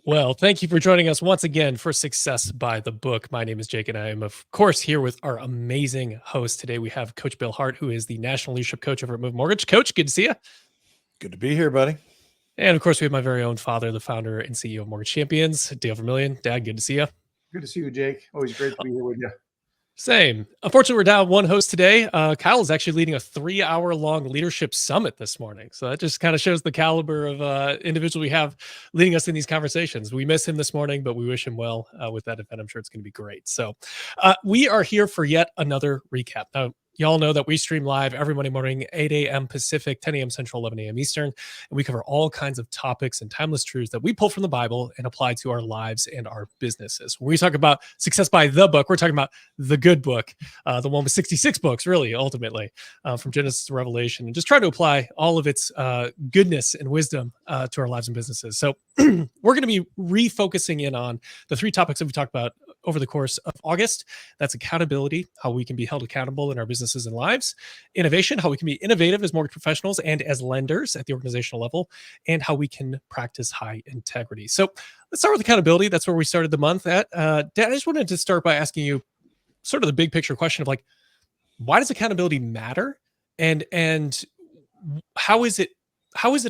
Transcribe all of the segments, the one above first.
Well, thank you for joining us once again for Success by the Book. My name is Jake, and I am, of course, here with our amazing host today. We have Coach Bill Hart, who is the National Leadership Coach over at Move Mortgage. Coach, good to see you. Good to be here, buddy. And of course, we have my very own father, the founder and CEO of Mortgage Champions, Dale Vermillion. Dad, good to see you. Good to see you, Jake. Always great to be here with you. Same. Unfortunately, we're down one host today. Kyle is actually leading a 3-hour long leadership summit this morning. So that just kind of shows the caliber of individual we have leading us in these conversations. We miss him this morning, but we wish him well with that event. I'm sure it's going to be great. So we are here for yet another recap. Now, y'all know that we stream live every Monday morning, 8 a.m. Pacific, 10 a.m. Central, 11 a.m. Eastern. And we cover all kinds of topics and timeless truths that we pull from the Bible and apply to our lives and our businesses. When we talk about Success by the Book, we're talking about the good book, the one with 66 books, really, ultimately, from Genesis to Revelation, and just try to apply all of its goodness and wisdom to our lives and businesses. So we're going to be refocusing in on the 3 topics that we talked about over the course of August. That's accountability, how we can be held accountable in our businesses and lives; innovation, how we can be innovative as mortgage professionals and as lenders at the organizational level; and how we can practice high integrity. So let's start with accountability. That's where we started the month at. Dad, I just wanted to start by asking you sort of the big picture question of like, why does accountability matter? And how is it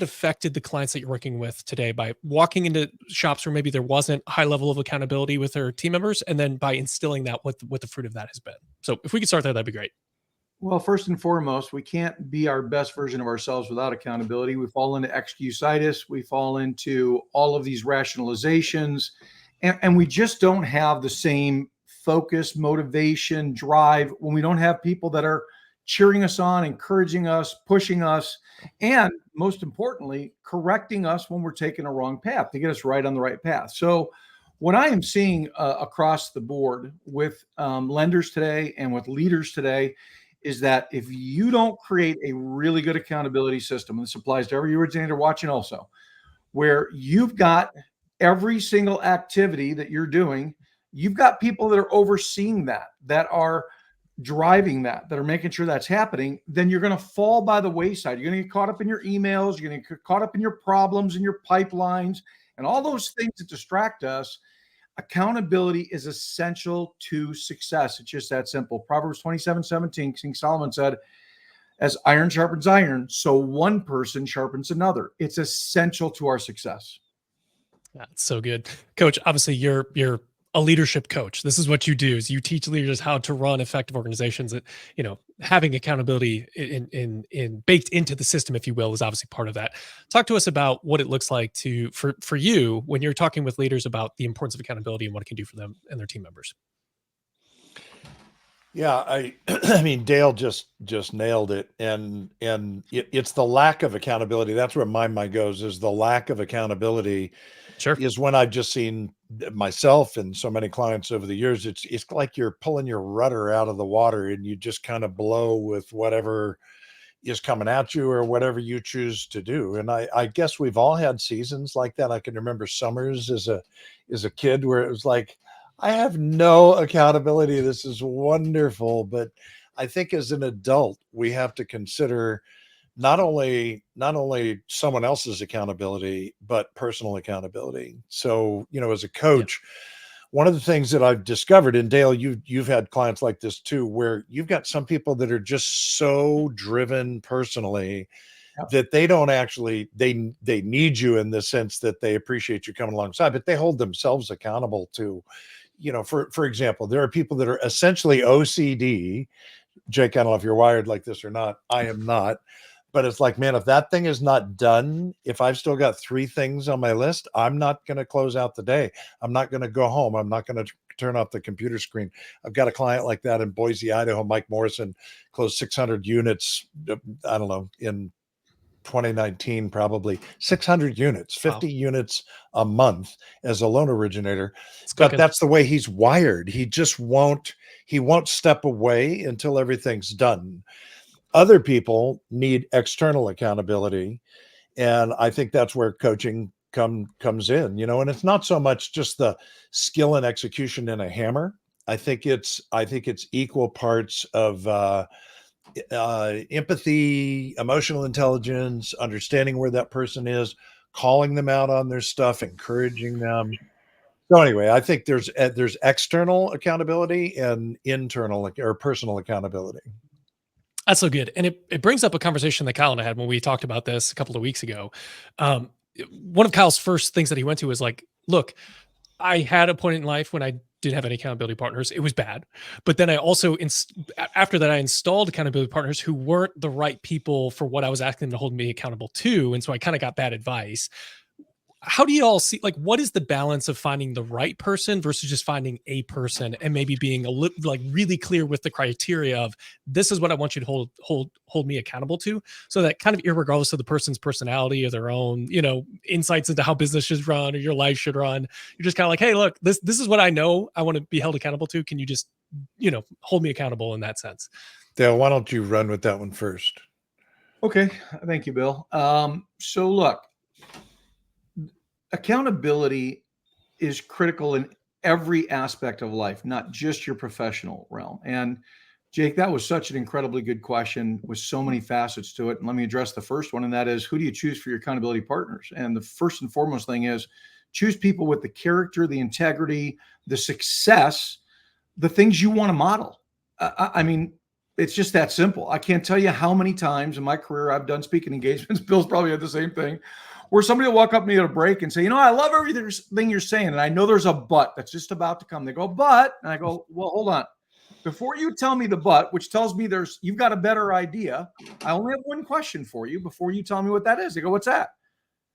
affected the clients that you're working with today by walking into shops where maybe there wasn't a high level of accountability with their team members, and then by instilling that, what the fruit of that has been? So if we could start there, that'd be great. Well, first and foremost, we can't be our best version of ourselves without accountability. We fall into excusitis. We fall into all of these rationalizations, and we just don't have the same focus, motivation, drive when we don't have people that are cheering us on, encouraging us, pushing us, and most importantly, correcting us when we're taking a wrong path to get us right on the right path. So what I am seeing across the board with lenders today and with leaders today is that if you don't create a really good accountability system, and this applies to every originator watching also, where you've got every single activity that you're doing, you've got people that are overseeing that are driving that are making sure that's happening, then you're going to fall by the wayside. You're going to get caught up in your emails. You're going to get caught up in your problems and your pipelines and all those things that distract us. Accountability is essential to success. It's just that simple. Proverbs 27:17, King Solomon said, as iron sharpens iron, so one person sharpens another. It's essential to our success. That's so good. Coach, obviously you're a leadership coach. This is what you do, is you teach leaders how to run effective organizations. That, you know, having accountability in baked into the system, if you will, is obviously part of that. Talk to us about what it looks like for you when you're talking with leaders about the importance of accountability and what it can do for them and their team members. Yeah, I mean, Dale just nailed it, and it's the lack of accountability. That's where my mind goes, is the lack of accountability. Sure. Is when I've just seen myself and so many clients over the years. It's like you're pulling your rudder out of the water, and you just kind of blow with whatever is coming at you or whatever you choose to do. And I guess we've all had seasons like that. I can remember summers as a kid where it was like, I have no accountability. This is wonderful. But I think as an adult, we have to consider not only someone else's accountability, but personal accountability. So, you know, as a coach, one of the things that I've discovered, and Dale, you've had clients like this too, where you've got some people that are just so driven personally that they don't actually, they need you in the sense that they appreciate you coming alongside, but they hold themselves accountable to, you know, for example, there are people that are essentially OCD. Jake, I don't know if you're wired like this or not. I am not. But it's like, man, if that thing is not done, if I've still got 3 things on my list, I'm not going to close out the day. I'm not going to go home. I'm not going to turn off the computer screen. I've got a client like that in Boise, Idaho. Mike Morrison closed 600 units, I don't know, in 2019, probably 600 units, 50 units a month as a loan originator. But that's the way he's wired. He just won't step away until everything's done. Other people need external accountability. And I think that's where coaching comes in, you know, and it's not so much just the skill and execution in a hammer. I think it's equal parts of empathy, emotional intelligence, understanding where that person is, calling them out on their stuff, encouraging them. So anyway, I think there's external accountability and internal or personal accountability. That's so good. And it brings up a conversation that Kyle and I had when we talked about this a couple of weeks ago. Um, One of Kyle's first things that he went to was like, look, I had a point in life when I didn't have any accountability partners. It was bad. But then I also, after that, I installed accountability partners who weren't the right people for what I was asking them to hold me accountable to. And so I kind of got bad advice. How do you all see, like, what is the balance of finding the right person versus just finding a person and maybe being a little, like, really clear with the criteria of this is what I want you to hold me accountable to, so that kind of irregardless of the person's personality or their own, insights into how business should run or your life should run, you're just kind of like, hey, look, this is what I know I want to be held accountable to. Can you just, hold me accountable in that sense? Dale, why don't you run with that one first? Okay. Thank you, Bill. So look, accountability is critical in every aspect of life, not just your professional realm. And Jake, that was such an incredibly good question with so many facets to it. And let me address the first one, and that is, who do you choose for your accountability partners? And the first and foremost thing is choose people with the character, the integrity, the success, the things you want to model. I mean, it's just that simple. I can't tell you how many times in my career I've done speaking engagements. Bill's probably had the same thing, where somebody will walk up to me at a break and say, I love everything you're saying. And I know there's a but that's just about to come. They go, but, and I go, well, hold on. Before you tell me the but, which tells me you've got a better idea, I only have one question for you before you tell me what that is. They go, what's that?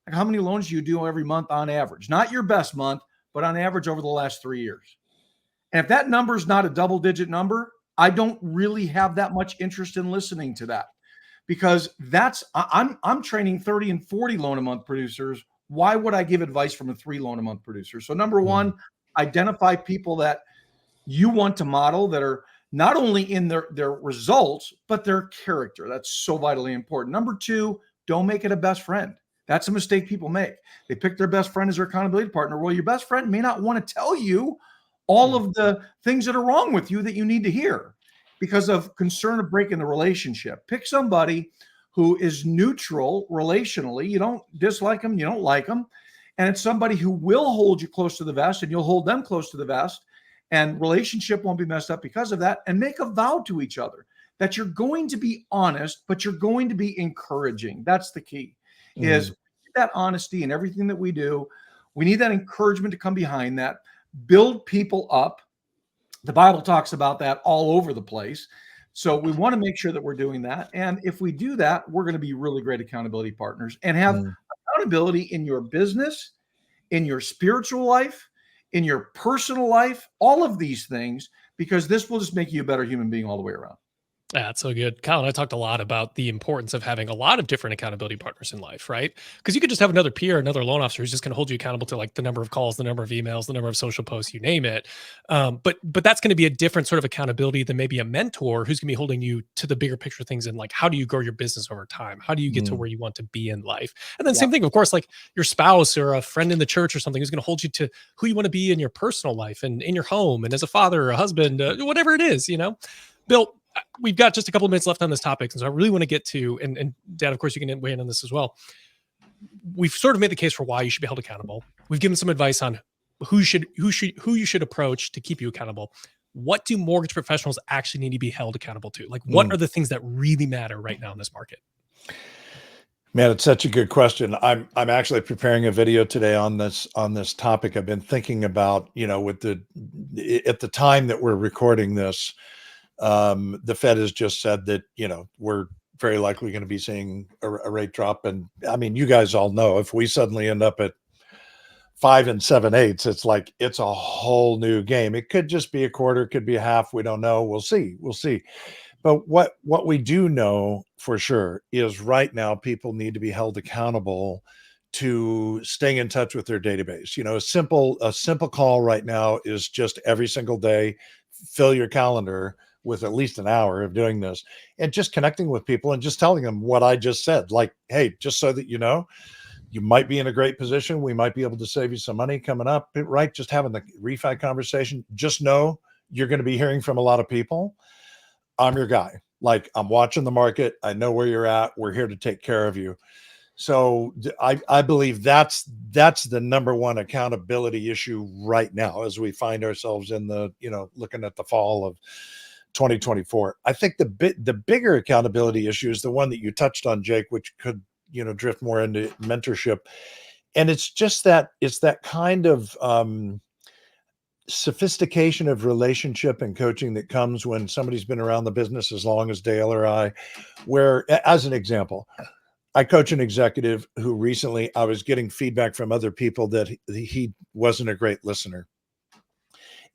Like, how many loans do you do every month on average? Not your best month, but on average over the last 3 years. And if that number is not a double-digit number, I don't really have that much interest in listening to that. Because I'm training 30 and 40 loan a month producers. Why would I give advice from a 3 loan a month producer? So number one, identify people that you want to model that are not only in their results, but their character. That's so vitally important. Number two, don't make it a best friend. That's a mistake people make. They pick their best friend as their accountability partner. Well, your best friend may not want to tell you all of the things that are wrong with you that you need to hear, because of concern of breaking the relationship. Pick somebody who is neutral relationally. You don't dislike them, you don't like them. And it's somebody who will hold you close to the vest, and you'll hold them close to the vest, and relationship won't be messed up because of that. And make a vow to each other that you're going to be honest, but you're going to be encouraging. That's the key, is that honesty in everything that we do. We need that encouragement to come behind that, build people up. The Bible talks about that all over the place. So we want to make sure that we're doing that. And if we do that, we're going to be really great accountability partners and have accountability in your business, in your spiritual life, in your personal life, all of these things, because this will just make you a better human being all the way around. Yeah, that's so good. Kyle and I talked a lot about the importance of having a lot of different accountability partners in life, right? Because you could just have another peer, another loan officer who's just going to hold you accountable to, like, the number of calls, the number of emails, the number of social posts, you name it. But that's going to be a different sort of accountability than maybe a mentor who's going to be holding you to the bigger picture things, and like, how do you grow your business over time? How do you get to where you want to be in life? And then same thing, of course, like your spouse or a friend in the church or something who's going to hold you to who you want to be in your personal life and in your home and as a father or a husband, whatever it is, Bill, we've got just a couple of minutes left on this topic, and so I really want to get to, and Dad, of course, you can weigh in on this as well. We've sort of made the case for why you should be held accountable. We've given some advice on who you should approach to keep you accountable. What do mortgage professionals actually need to be held accountable to? Like, what are the things that really matter right now in this market? Man, it's such a good question. I'm actually preparing a video today on this topic. I've been thinking about, at the time that we're recording this, the Fed has just said that, we're very likely going to be seeing a rate drop. And I mean, you guys all know, if we suddenly end up at 5 7/8, it's like, it's a whole new game. It could just be a quarter, it could be a half. We don't know. We'll see. But what we do know for sure is right now people need to be held accountable to staying in touch with their database. A simple call right now is just every single day, fill your calendar with at least an hour of doing this and just connecting with people and just telling them what I just said. Like, hey, just so that you might be in a great position. We might be able to save you some money coming up, right? Just having the refi conversation. Just know you're going to be hearing from a lot of people. I'm your guy. Like, I'm watching the market. I know where you're at. We're here to take care of you. So I believe that's the number one accountability issue right now as we find ourselves in the, looking at the fall of 2024. I think the bigger accountability issue is the one that you touched on, Jake, which could, drift more into mentorship. And it's just that kind of sophistication of relationship and coaching that comes when somebody's been around the business as long as Dale or I, where, as an example, I coach an executive who recently I was getting feedback from other people that he wasn't a great listener.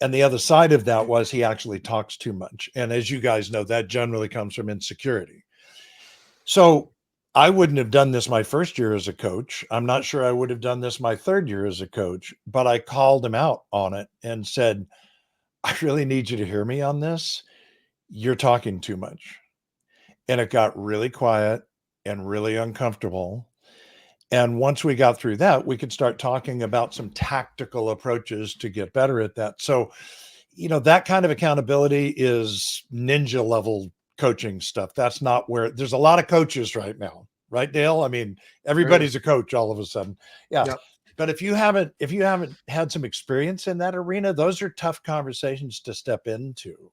And the other side of that was he actually talks too much. And as you guys know, that generally comes from insecurity. So I wouldn't have done this my first year as a coach. I'm not sure I would have done this my third year as a coach, but I called him out on it and said, I really need you to hear me on this. You're talking too much. And it got really quiet and really uncomfortable. And once we got through that, we could start talking about some tactical approaches to get better at that. So, that kind of accountability is ninja level coaching stuff. That's not where there's a lot of coaches right now, right, Dale? I mean, everybody's a coach all of a sudden. Yeah. Yep. But if you haven't had some experience in that arena, those are tough conversations to step into.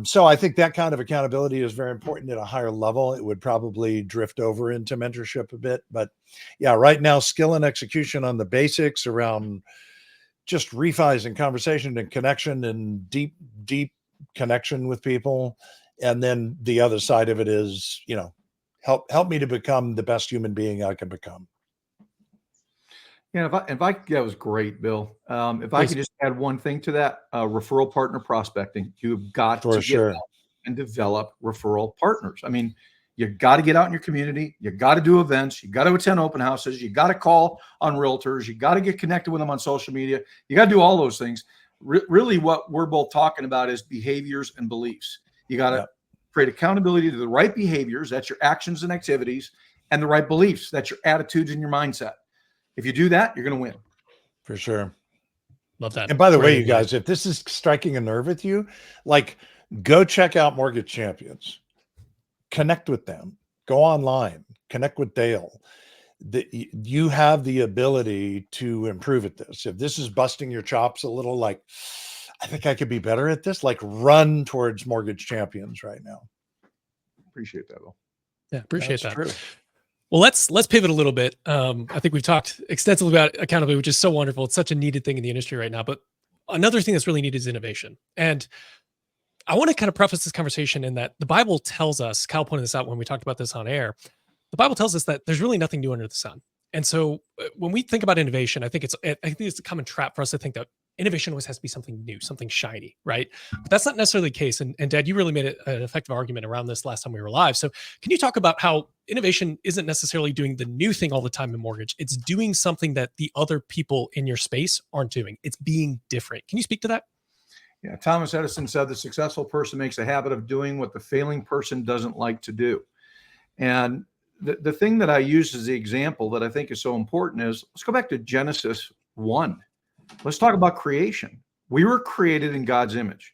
So I think that kind of accountability is very important at a higher level. It would probably drift over into mentorship a bit, but yeah, right now, skill and execution on the basics around just refis and conversation and connection and deep connection with people. And then the other side of it is, help me to become the best human being I can become. Yeah, that was great, Bill. If I could just add one thing to that, referral partner prospecting, you've got to get out and develop referral partners. I mean, you got to get out in your community. You got to do events. You got to attend open houses. You got to call on realtors. You got to get connected with them on social media. You got to do all those things. Really, what we're both talking about is behaviors and beliefs. You got to create accountability to the right behaviors. That's your actions and activities, and the right beliefs. That's your attitudes and your mindset. If you do that, you're going to win. For sure. Love that. And by the way, you guys, if this is striking a nerve with you, go check out Mortgage Champions. Connect with them. Go online. Connect with Dale. You have the ability to improve at this. If this is busting your chops a little, I think I could be better at this, run towards Mortgage Champions right now. Appreciate that, Bill. Yeah, appreciate that. True. Well, let's pivot a little bit. I think we've talked extensively about accountability, which is so wonderful. It's such a needed thing in the industry right now. But another thing that's really needed is innovation. And I want to kind of preface this conversation in that the Bible tells us, Kyle pointed this out when we talked about this on air, the Bible tells us that there's really nothing new under the sun. And so when we think about innovation, I think it's a common trap for us to think that innovation always has to be something new, something shiny, right? But that's not necessarily the case. And Dad, you really made an effective argument around this last time we were live. So can you talk about how innovation isn't necessarily doing the new thing all the time in mortgage? It's doing something that the other people in your space aren't doing. It's being different. Can you speak to that? Yeah, Thomas Edison said the successful person makes a habit of doing what the failing person doesn't like to do. And the thing that I use as the example that I think is so important is, let's go back to Genesis 1. Let's talk about creation. We were created in God's image.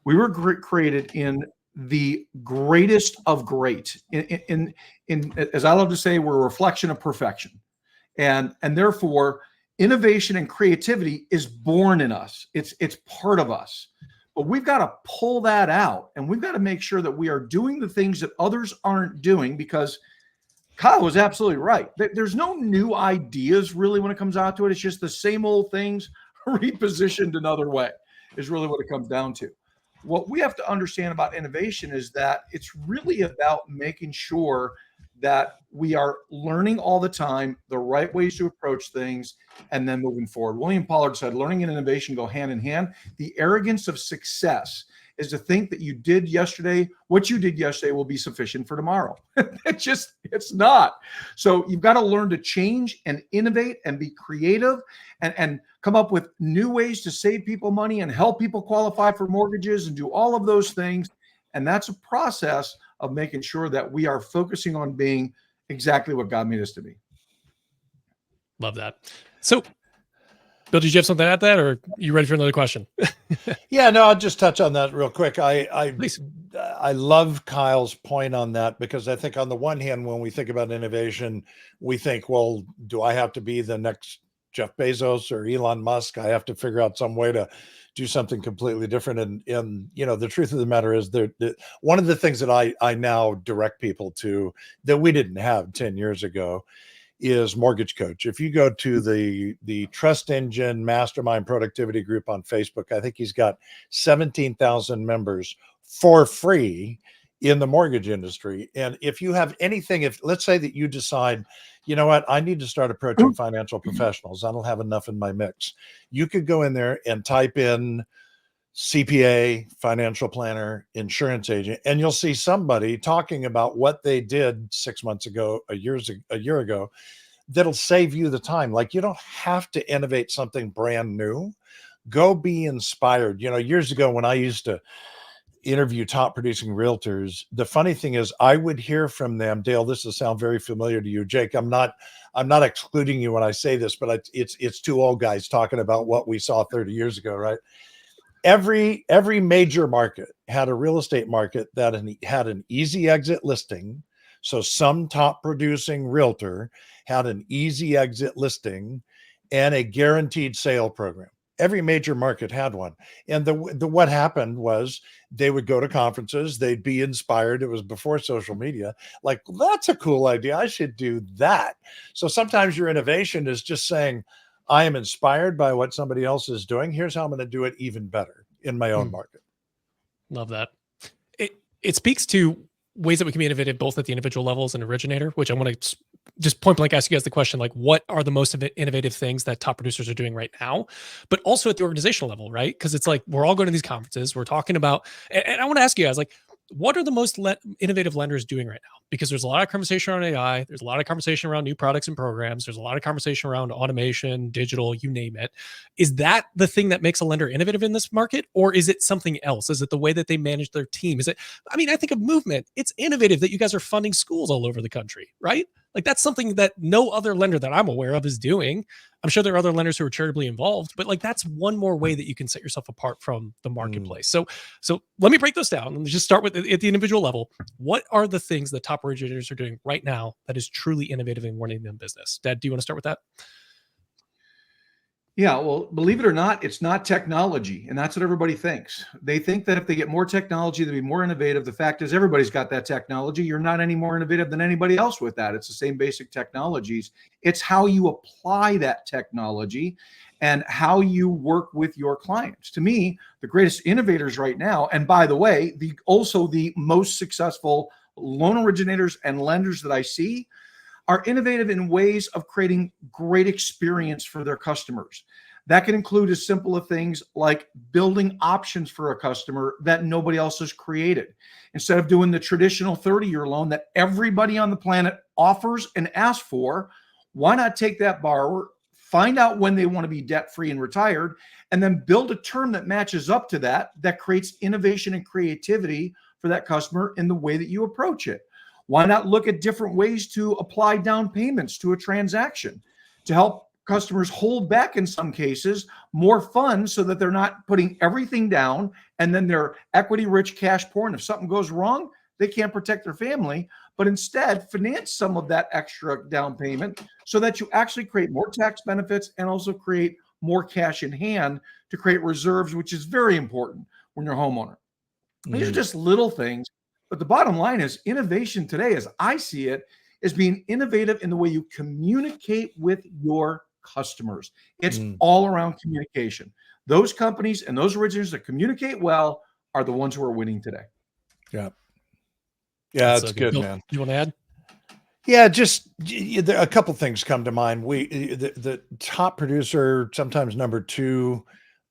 We were created in the greatest of great. In as I love to say, we're a reflection of perfection. And therefore, innovation and creativity is born in us. It's part of us. But we've got to pull that out, and we've got to make sure that we are doing the things that others aren't doing, because Kyle was absolutely right. There's no new ideas really when it comes out to it. It's just the same old things repositioned another way is really what it comes down to. What we have to understand about innovation is that it's really about making sure that we are learning all the time the right ways to approach things and then moving forward. William Pollard said, learning and innovation go hand in hand. The arrogance of success is to think that what you did yesterday will be sufficient for tomorrow. It's not. So you've got to learn to change and innovate and be creative and come up with new ways to save people money and help people qualify for mortgages and do all of those things. And that's a process of making sure that we are focusing on being exactly what God made us to be. Love that. So, Bill, did you have something to add to that, or are you ready for another question? Yeah, no, I'll just touch on that real quick. I Please. I love Kyle's point on that, because I think on the one hand, when we think about innovation, we think, well, do I have to be the next Jeff Bezos or Elon Musk? I have to figure out some way to do something completely different. And the truth of the matter is one of the things that I now direct people to that we didn't have 10 years ago is Mortgage Coach. If you go to the Trust Engine Mastermind Productivity Group on Facebook, I think he's got 17,000 members for free in the mortgage industry. And if you have anything, if let's say that you decide, you know what, I need to start approaching financial professionals, I don't have enough in my mix, you could go in there and type in CPA, financial planner, insurance agent, and you'll see somebody talking about what they did 6 months ago, a year ago, that'll save you the time. Like, you don't have to innovate something brand new. Go be inspired. Years ago when I used to interview top producing realtors, the funny thing is I would hear from them, Dale, this will sound very familiar to you, Jake. I'm not excluding you when I say this, but it's two old guys talking about what we saw 30 years ago, right? Every major market had a real estate market that had an easy exit listing. So some top producing realtor had an easy exit listing and a guaranteed sale program. Every major market had one. And what happened was they would go to conferences, they'd be inspired. It was before social media. Like, that's a cool idea, I should do that. So sometimes your innovation is just saying, I am inspired by what somebody else is doing. Here's how I'm going to do it even better in my own market. Love that. It speaks to ways that we can be innovative both at the individual level as an originator, which I want to just point blank ask you guys the question, like, what are the most innovative things that top producers are doing right now, but also at the organizational level, right? Because it's like, we're all going to these conferences, we're talking about, and I want to ask you guys, like, what are the most innovative lenders doing right now? Because there's a lot of conversation around AI. There's a lot of conversation around new products and programs. There's a lot of conversation around automation, digital, you name it. Is that the thing that makes a lender innovative in this market? Or is it something else? Is it the way that they manage their team? I think of Movement. It's innovative that you guys are funding schools all over the country, right? Like, that's something that no other lender that I'm aware of is doing. I'm sure there are other lenders who are charitably involved, but like, that's one more way that you can set yourself apart from the marketplace. So let me break those down and just start with at the individual level. What are the things that top originators are doing right now that is truly innovative in winning them business? Dad, do you want to start with that? Yeah, well, believe it or not, it's not technology. And that's what everybody thinks. They think that if they get more technology, they'll be more innovative. The fact is, everybody's got that technology. You're not any more innovative than anybody else with that. It's the same basic technologies. It's how you apply that technology and how you work with your clients. To me, the greatest innovators right now, and by the way, also the most successful loan originators and lenders that I see, are innovative in ways of creating great experience for their customers. That can include as simple as things like building options for a customer that nobody else has created. Instead of doing the traditional 30-year loan that everybody on the planet offers and asks for, why not take that borrower, find out when they want to be debt-free and retired, and then build a term that matches up to that creates innovation and creativity for that customer in the way that you approach it. Why not look at different ways to apply down payments to a transaction to help customers hold back, in some cases, more funds so that they're not putting everything down and then they're equity rich, cash poor. And if something goes wrong, they can't protect their family, but instead finance some of that extra down payment so that you actually create more tax benefits and also create more cash in hand to create reserves, which is very important when you're a homeowner. These are just little things. But the bottom line is, innovation today, as I see it, is being innovative in the way you communicate with your customers. It's all around communication. Those companies and those originators that communicate well are the ones who are winning today. Yeah, that's good, Bill, man. You want to add? Yeah, just a couple things come to mind. The top producer, sometimes number two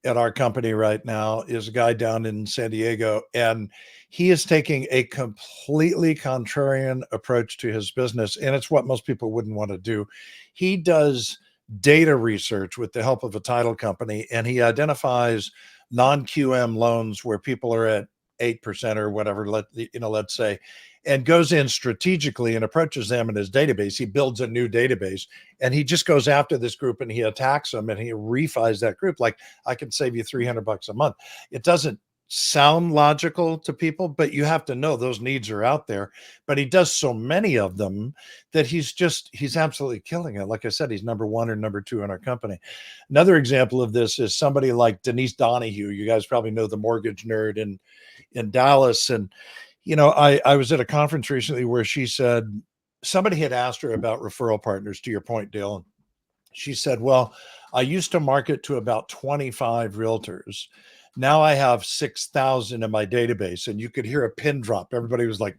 at our company right now, is a guy down in San Diego, and he is taking a completely contrarian approach to his business, and it's what most people wouldn't want to do. He does data research with the help of a title company, and he identifies non-QM loans where people are at 8% or whatever, let's say, and goes in strategically and approaches them in his database. He builds a new database, and he just goes after this group and he attacks them and he refis that group. Like, I can save you $300 a month. It doesn't sound logical to people, but you have to know those needs are out there. But he does so many of them that he's absolutely killing it. Like I said, he's number one or number two in our company. Another example of this is somebody like Denise Donahue. You guys probably know the mortgage nerd in Dallas. And, I was at a conference recently where she said somebody had asked her about referral partners, to your point, Dale. She said, well, I used to market to about 25 realtors. Now I have 6,000 in my database. And you could hear a pin drop. Everybody was like,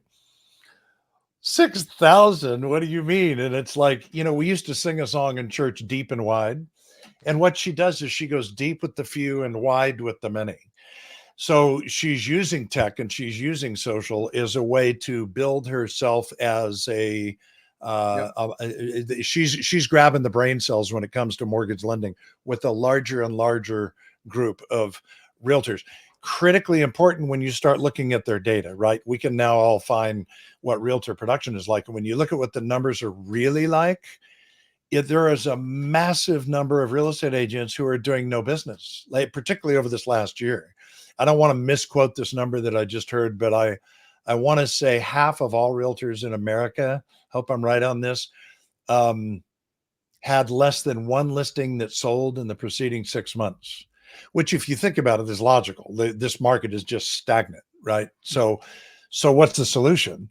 6,000? What do you mean? And it's like, we used to sing a song in church, Deep and Wide. And what she does is she goes deep with the few and wide with the many. So she's using tech and she's using social as a way to build herself as she's grabbing the brain cells when it comes to mortgage lending with a larger and larger group of realtors. Critically important when you start looking at their data, right? We can now all find what realtor production is like. And when you look at what the numbers are really like, there is a massive number of real estate agents who are doing no business, like particularly over this last year. I don't want to misquote this number that I just heard, but I want to say half of all realtors in America, hope I'm right on this, had less than one listing that sold in the preceding 6 months, which if you think about it is logical. This market is just stagnant, right? So what's the solution?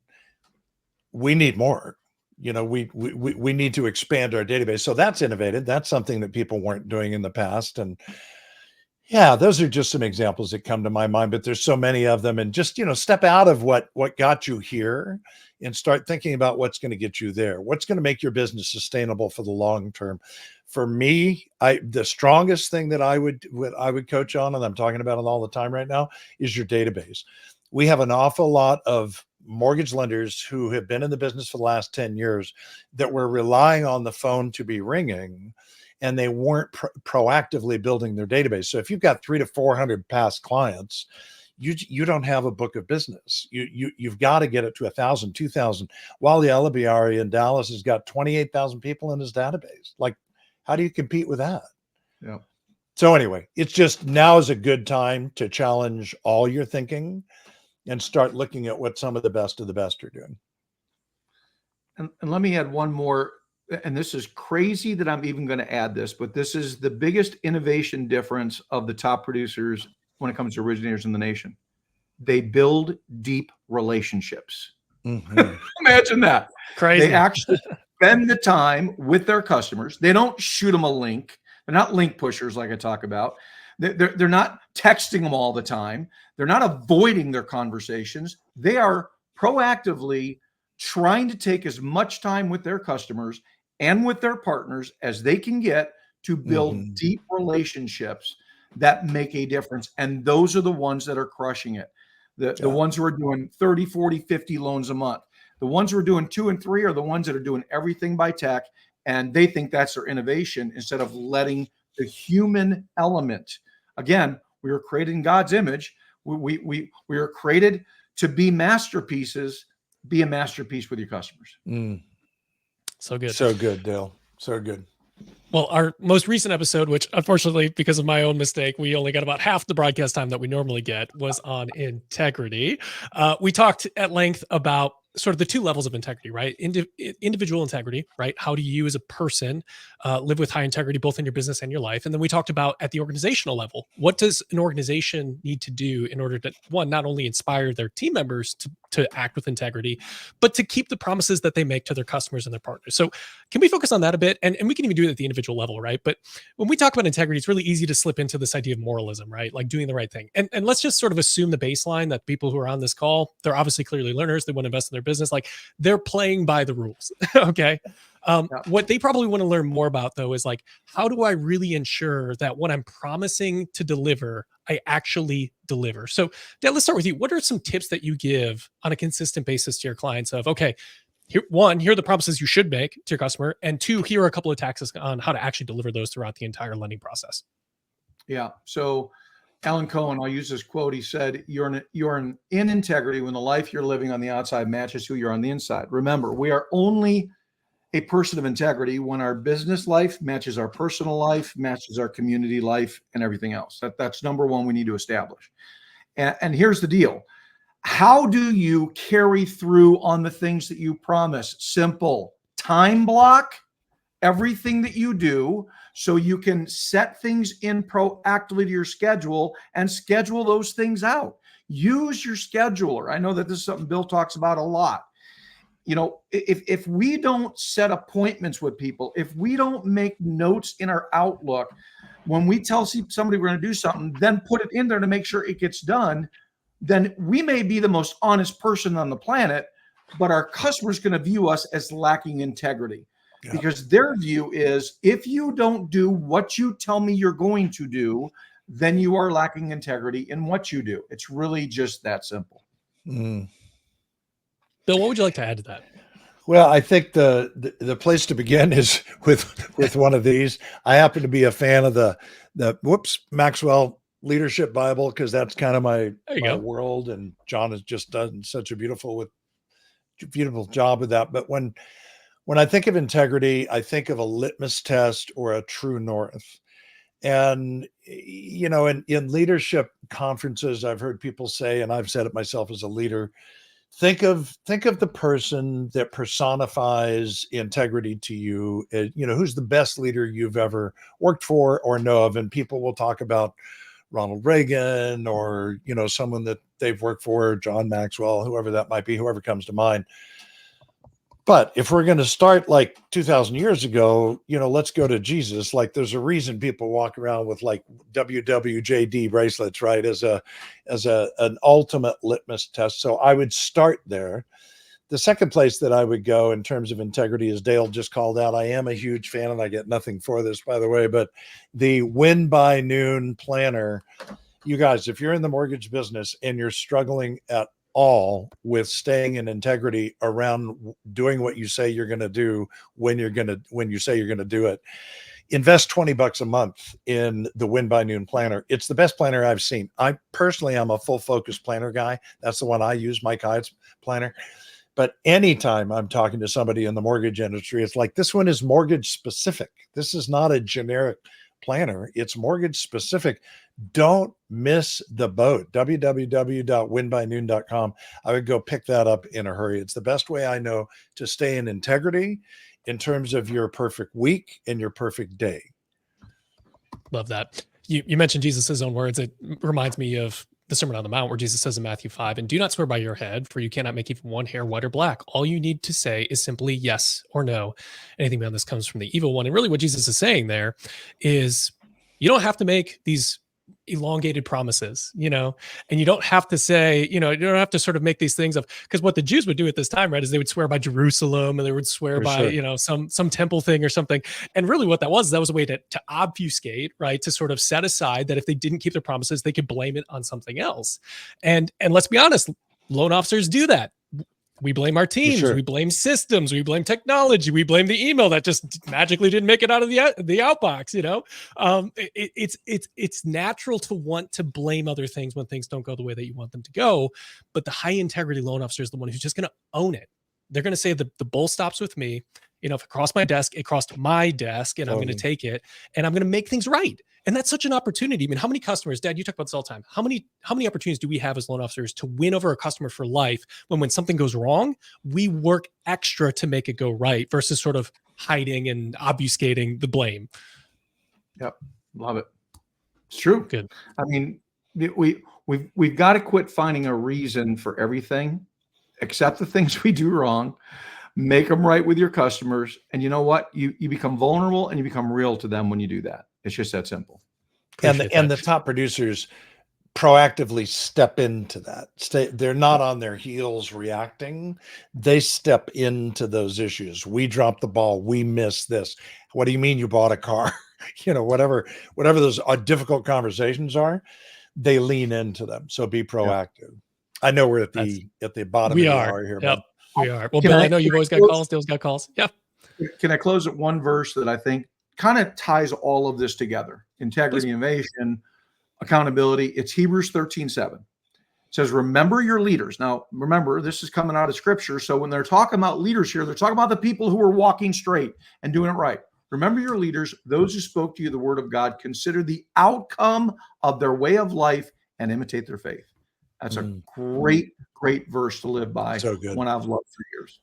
We need more. We need to expand our database. So that's innovative. That's something that people weren't doing in the past. And yeah, those are just some examples that come to my mind, but there's so many of them. And just, step out of what got you here and start thinking about what's going to get you there. What's going to make your business sustainable for the long term? For me, the strongest thing that I would coach on, and I'm talking about it all the time right now, is your database. We have an awful lot of mortgage lenders who have been in the business for the last 10 years that were relying on the phone to be ringing, and they weren't proactively building their database. So if you've got 300 to 400 past clients, you don't have a book of business. You've got to get it to 1,000, 2,000. Wally Elibiari in Dallas has got 28,000 people in his database. Like, how do you compete with that? Yeah. So anyway, it's just now is a good time to challenge all your thinking and start looking at what some of the best are doing. And let me add one more. And this is crazy that I'm even going to add this, but this is the biggest innovation difference of the top producers when it comes to originators in the nation. They build deep relationships. Mm-hmm. Imagine that. Crazy. They actually spend the time with their customers. They don't shoot them a link. They're not link pushers like I talk about. They're not texting them all the time. They're not avoiding their conversations. They are proactively trying to take as much time with their customers and with their partners as they can get to build deep relationships that make a difference. And those are the ones that are crushing it. The ones who are doing 30, 40, 50 loans a month. The ones who are doing 2 and 3 are the ones that are doing everything by tech. And they think that's their innovation instead of letting the human element. Again, we were created in God's image. We are created to be masterpieces. Be a masterpiece with your customers. So good. So good, Dale. So good. Well, our most recent episode, which unfortunately, because of my own mistake, we only got about half the broadcast time that we normally get, was on integrity. We talked at length about sort of the two levels of integrity, right? Individual integrity, right? How do you as a person live with high integrity, both in your business and your life? And then we talked about at the organizational level, what does an organization need to do in order to, one, not only inspire their team members to act with integrity, but to keep the promises that they make to their customers and their partners. So can we focus on that a bit? And we can even do it at the individual level, right? But when we talk about integrity, it's really easy to slip into this idea of moralism, right? Like doing the right thing. And let's just sort of assume the baseline that people who are on this call, they're obviously clearly learners. They want to invest in their business. Like they're playing by the rules. Okay. What they probably want to learn more about though, is like, how do I really ensure that what I'm promising to deliver, I actually deliver? So Dad, let's start with you. What are some tips that you give on a consistent basis to your clients of, okay, here are the promises you should make to your customer. And 2, here are a couple of tactics on how to actually deliver those throughout the entire lending process. Yeah. So Alan Cohen, I'll use this quote. He said, you're in integrity when the life you're living on the outside matches who you're on the inside. Remember, we are only a person of integrity when our business life matches our personal life, matches our community life, and everything else. That's number one we need to establish. And here's the deal. How do you carry through on the things that you promise? Simple. Time block everything that you do so you can set things in proactively to your schedule and schedule those things out. Use your scheduler. I know that this is something Bill talks about a lot. You know, if we don't set appointments with people, if we don't make notes in our Outlook, when we tell somebody we're going to do something, then put it in there to make sure it gets done, then we may be the most honest person on the planet, but our customer's going to view us as lacking integrity. Yeah. Because their view is, if you don't do what you tell me you're going to do, then you are lacking integrity in what you do. It's really just that simple. Mm. Bill, what would you like to add to that? Well, I think the place to begin is with one of these. I happen to be a fan of the Maxwell Leadership Bible, because that's kind of my world, and John has just done such a beautiful job with that. But when I think of integrity, I think of a litmus test or a true north. And, you know, in leadership conferences, I've heard people say, and I've said it myself as a leader, think of the person that personifies integrity to you. You know, who's the best leader you've ever worked for or know of? And people will talk about Ronald Reagan, or, you know, someone that they've worked for, John Maxwell, whoever that might be, whoever comes to mind. But if we're going to start like 2,000 years ago, you know, let's go to Jesus. Like, there's a reason people walk around with like WWJD bracelets, right? As an ultimate litmus test. So I would start there. The second place that I would go in terms of integrity, as Dale just called out, I am a huge fan, and I get nothing for this, by the way, but the Win by Noon planner. You guys, if you're in the mortgage business and you're struggling at all with staying in integrity around doing what you say you're going to do when you say you're going to do it, invest $20 a month in the Win by Noon planner. It's the best planner I've seen. I personally am a full focus planner guy. That's the one I use, Mike Hyde's planner. But anytime I'm talking to somebody in the mortgage industry, it's like, this one is mortgage specific. This is not a generic planner. It's mortgage specific. Don't miss the boat. www.winbynoon.com. I would go pick that up in a hurry. It's the best way I know to stay in integrity in terms of your perfect week and your perfect day. Love that. You mentioned Jesus' own words. It reminds me of the Sermon on the Mount, where Jesus says in Matthew 5, and do not swear by your head, for you cannot make even one hair white or black. All you need to say is simply yes or no. Anything beyond this comes from the evil one. And really what Jesus is saying there is, you don't have to make these elongated promises, you know, and you don't have to say, you know, you don't have to sort of make these things of, because what the Jews would do at this time, right, is they would swear by Jerusalem, and they would swear by, you know, some temple thing or something. And really what that was a way to obfuscate, right, to sort of set aside that if they didn't keep their promises, they could blame it on something else. And let's be honest, loan officers do that. We blame our teams, we blame systems, we blame technology, we blame the email that just magically didn't make it out of the outbox. You know, it's natural to want to blame other things when things don't go the way that you want them to go. But the high integrity loan officer is the one who's just going to own it. They're going to say the bull stops with me. You know, if it crossed my desk, it crossed my desk, and I'm going to take it, and I'm going to make things right. And that's such an opportunity. I mean, how many customers, Dad, you talk about this all the time. How many opportunities do we have as loan officers to win over a customer for life when something goes wrong, we work extra to make it go right versus sort of hiding and obfuscating the blame? Yep. Love it. It's true. Good. I mean, we've got to quit finding a reason for everything, accept the things we do wrong, make them right with your customers. And you know what? You become vulnerable and you become real to them when you do that. It's just that simple. And the top producers proactively step into that. They're not on their heels reacting. They step into those issues. We dropped the ball. We missed this. What do you mean you bought a car? You know, whatever those difficult conversations are, they lean into them. So be proactive. I know we're at the bottom of the hour here. Yep. We are. Well, Bill, I know you've always got calls. Dale's got calls. Yeah. Can I close at one verse that I think kind of ties all of this together? Integrity, innovation, accountability. It's Hebrews 13:7. It says, remember your leaders. Now, remember, this is coming out of scripture. So when they're talking about leaders here, they're talking about the people who are walking straight and doing it right. Remember your leaders, those who spoke to you the word of God. Consider the outcome of their way of life and imitate their faith. That's a great verse to live by. So good. One I've loved for years.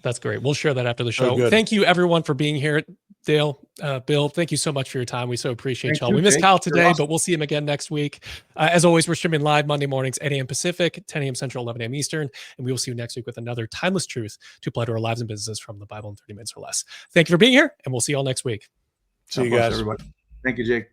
That's great. We'll share that after the So show. good. Thank you, everyone, for being here. Dale, Bill, thank you so much for your time. We so appreciate Thank y'all. you, We missed Jake. Kyle You're today, awesome. but we'll see him again next week. As always, we're streaming live Monday mornings, 8 a.m. Pacific, 10 a.m. Central, 11 a.m. Eastern. And we will see you next week with another timeless truth to apply to our lives and businesses from the Bible in 30 minutes or less. Thank you for being here, and we'll see you all next week. See you God bless guys. everybody. Thank you, Jake.